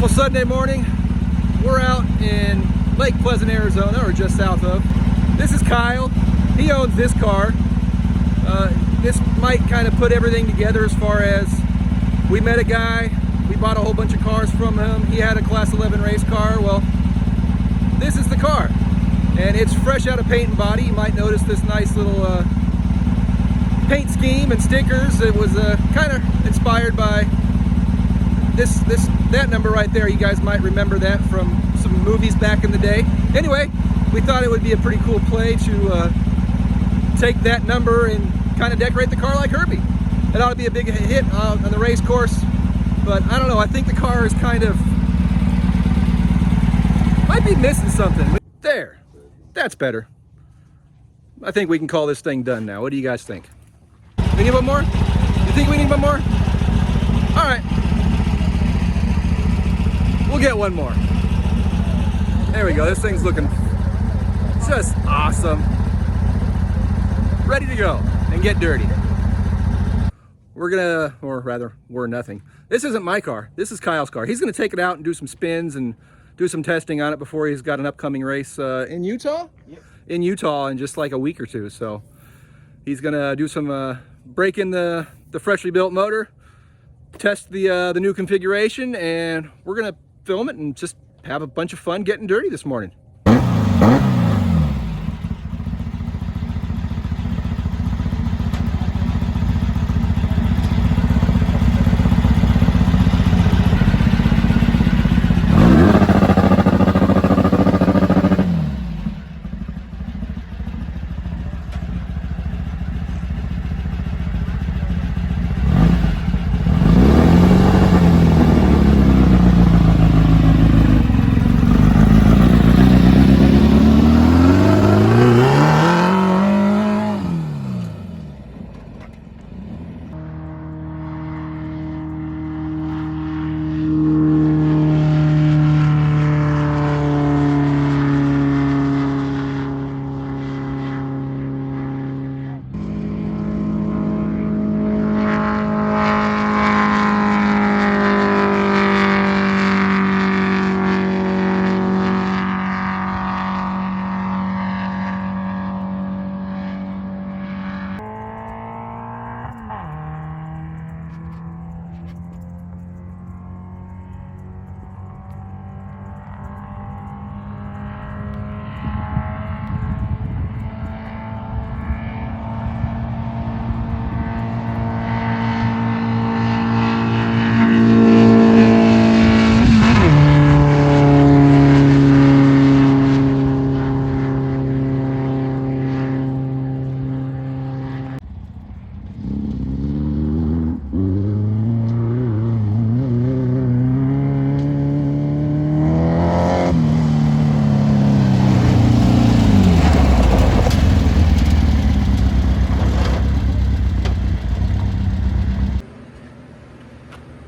beautiful Sunday morning. We're out in Lake Pleasant, Arizona, or just south of. This is Kyle. He owns this car. This might kind of put everything together as far as we met a guy, we bought a whole bunch of cars from him. He had a Class 11 race car. Well, this is the car, and it's fresh out of paint and body. You might notice this nice little paint scheme and stickers. It was kind of inspired by that number right there. You guys might remember that from some movies back in the day. Anyway, we thought it would be a pretty cool play to take that number and kind of decorate the car like Herbie. It ought to be a big hit on the race course, but I don't know. I think the car is kind of might be missing something. There, that's better. I think we can call this thing done now. What do you guys think? We need one more? You think we need one more? All right. We'll get one more. There we go. This thing's looking just awesome. Ready to go and get dirty. We're gonna, or rather, we're nothing. This isn't my car. This is Kyle's car. He's gonna take it out and do some spins and do some testing on it before he's got an upcoming race in Utah? Yep. In Utah in just like a week or two. So he's gonna do some break in the freshly built motor, test the new configuration, and we're gonna film it and just have a bunch of fun getting dirty this morning.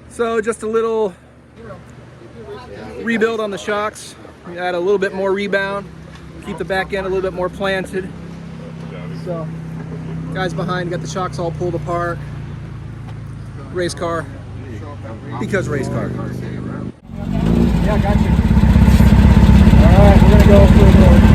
So just a little rebuild on the shocks. We add a little bit more rebound, keep the back end a little bit more planted. So guys behind got the shocks all pulled apart. Race car, because race car. Yeah, got you. All right, we're gonna go for the